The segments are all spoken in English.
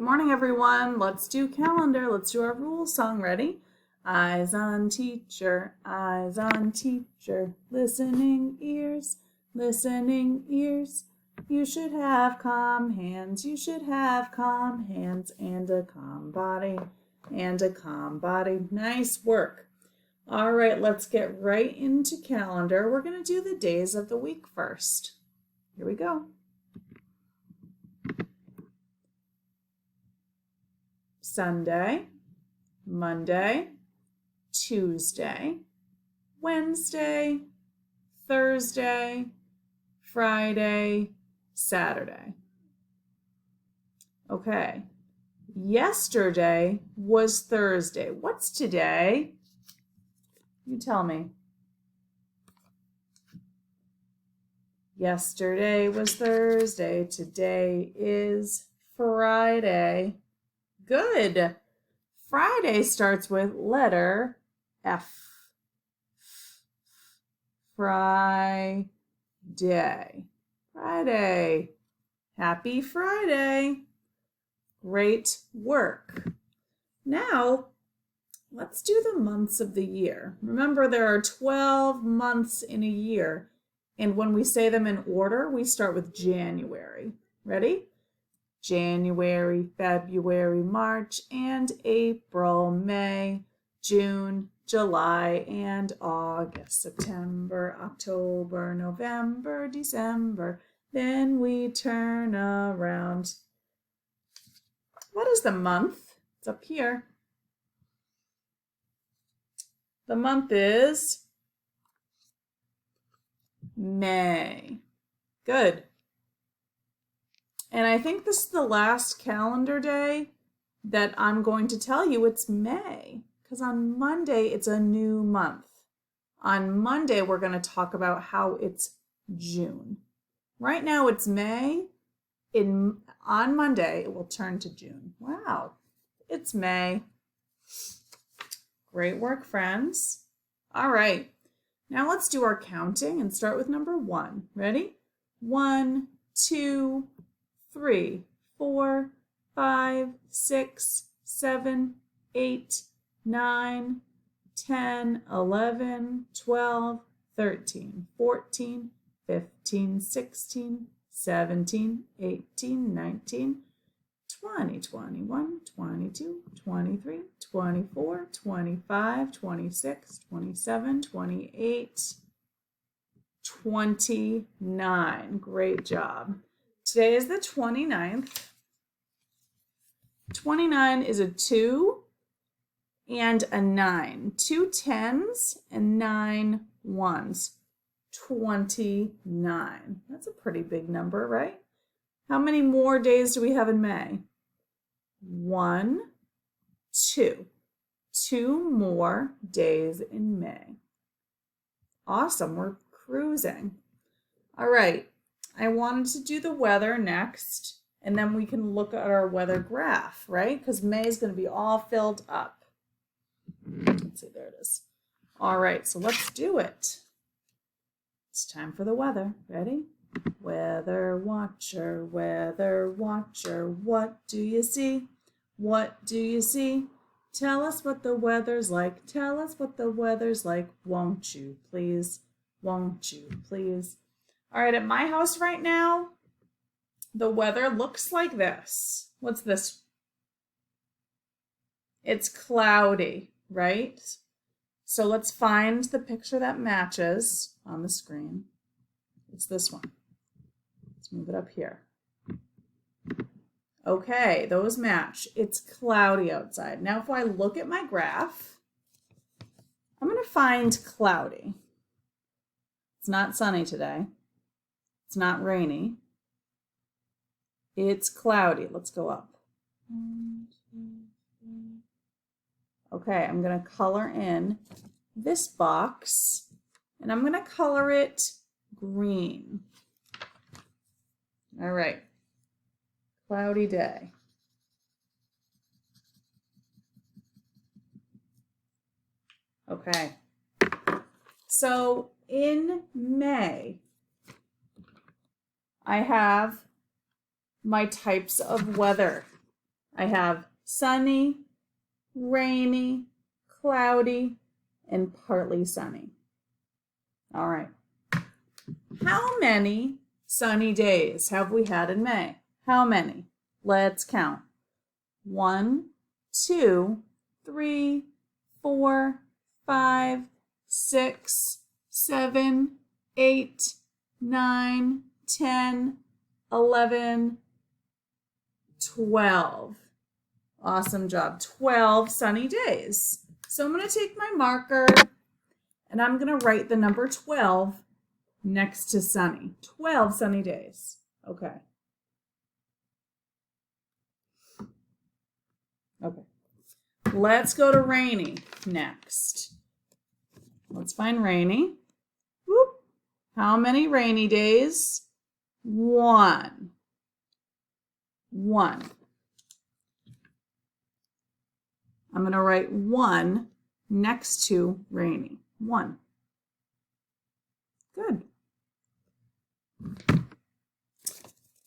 Good morning, everyone. Let's do calendar. Let's do our rule song. Ready? Eyes on teacher, eyes on teacher, listening ears, listening ears. You should have calm hands, you should have calm hands, and a calm body, and a calm body. Nice work. All right, let's get right into calendar. We're going to do the days of the week first. Here we go. Sunday, Monday, Tuesday, Wednesday, Thursday, Friday, Saturday. Okay, yesterday was Thursday. What's today? You tell me. Yesterday was Thursday. Today is Friday. Good. Friday starts with letter F. Friday. Friday. Happy Friday. Great work. Now, let's do the months of the year. Remember, there are 12 months in a year, and when we say them in order, we start with January. Ready? January, February, March, and April, May, June, July, and August, September, October, November, December. Then we turn around. What is the month? It's up here. The month is May. Good. And I think this is the last calendar day that I'm going to tell you it's May, because on Monday it's a new month. On Monday we're going to talk about how it's June. Right now it's May. On Monday it will turn to June. Wow, it's May. Great work, friends. All right, now let's do our counting and start with number 1. Ready? 1, 2, 3, 4, 5, 6, 7, 8, 9, 10, 11, 12, 13, 14, 15, 16, 17, 18, 19, 20, 21, 22, 23, 24, 25, 26, 27, 28, 29. Great job. Today is the 29th. 29 is a 2 and a 9. 2 10s and 9 1s. 29. That's a pretty big number, right? How many more days do we have in May? 1, 2. 2 more days in May. Awesome. We're cruising. All right. I wanted to do the weather next, and then we can look at our weather graph, right? Because May is going to be all filled up. Let's see, there it is. All right, so let's do it. It's time for the weather. Ready? Weather watcher, what do you see? What do you see? Tell us what the weather's like. Tell us what the weather's like. Won't you, please? Won't you, please? All right, at my house right now, the weather looks like this. What's this? It's cloudy, right? So let's find the picture that matches on the screen. It's this one. Let's move it up here. Okay, those match. It's cloudy outside. Now, if I look at my graph, I'm going to find cloudy. It's not sunny today. It's not rainy. It's cloudy. Let's go up. 1, 2, 3. Okay, I'm going to color in this box, and I'm going to color it green. All right. Cloudy day. Okay. So in May, I have my types of weather. I have sunny, rainy, cloudy, and partly sunny. All right. How many sunny days have we had in May? How many? Let's count. 1, 2, 3, 4, 5, 6, 7, 8, 9, 10, 11, 12. Awesome job. 12 sunny days. So I'm going to take my marker and I'm going to write the number 12 next to sunny. 12 sunny days. Okay. Okay. Let's go to rainy next. Let's find rainy. Whoop. How many rainy days? 1. 1. I'm going to write 1 next to rainy. 1. Good.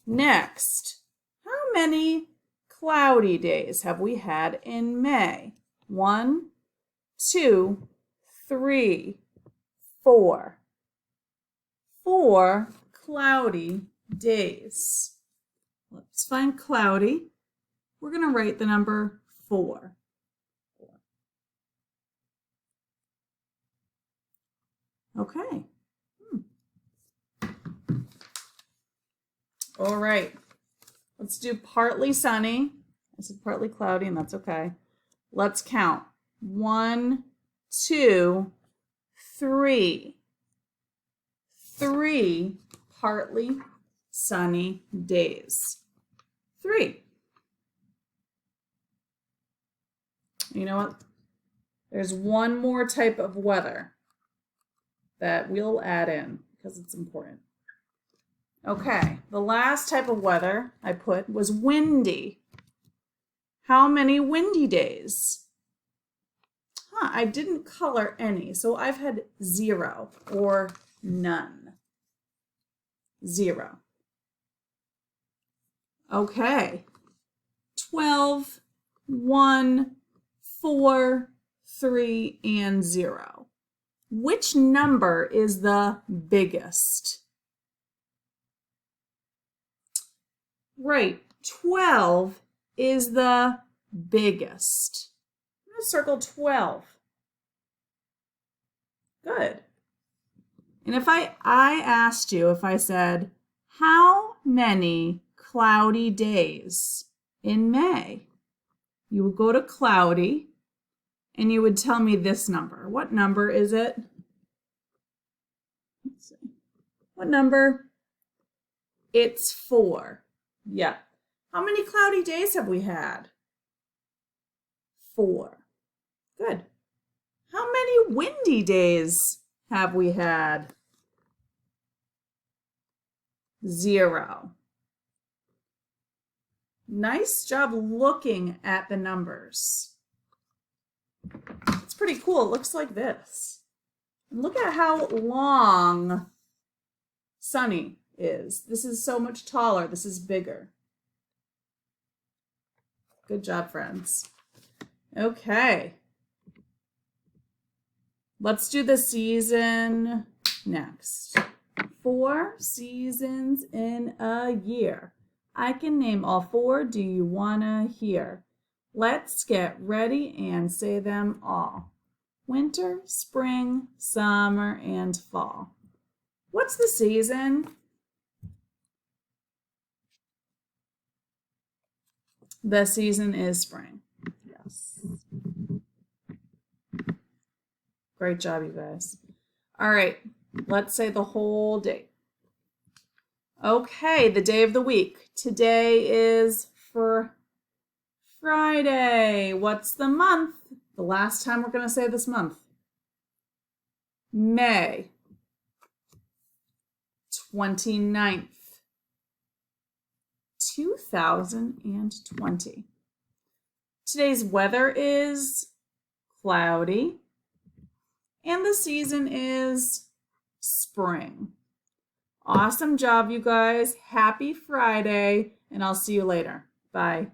Next, how many cloudy days have we had in May? 1, 2, 3, 4. 4 cloudy days. Let's find cloudy. We're going to write the number 4. Okay. All right. Let's do partly sunny. I said partly cloudy, and that's okay. Let's count. 1, 2, 3. 3 partly sunny days. 3. You know what? There's one more type of weather that we'll add in because it's important. Okay, the last type of weather I put was windy. How many windy days? I didn't color any, so I've had 0 or none. 0. Okay. 12, 1, 4, 3, and 0. Which number is the biggest? Right, 12 is the biggest. I'm going to circle 12. Good. And if I asked you, if I said, how many cloudy days in May? You would go to cloudy and you would tell me this number. What number is it? Let's see. What number? It's 4. Yeah. How many cloudy days have we had? 4. Good. How many windy days have we had? 0. Nice job looking at the numbers. It's pretty cool. It looks like this. And look at how long sunny is. This is so much taller. This is bigger. Good job, friends. Okay. Let's do the season next. 4 seasons in a year. I can name all 4. Do you wanna hear? Let's get ready and say them all. Winter, spring, summer, and fall. What's the season? The season is spring. Yes. Great job, you guys. All right, let's say the whole day. Okay, the day of the week. Today is for Friday. What's the month? The last time we're going to say this month. May 29th, 2020. Today's weather is cloudy, and the season is spring. Awesome job, you guys. Happy Friday, and I'll see you later. Bye.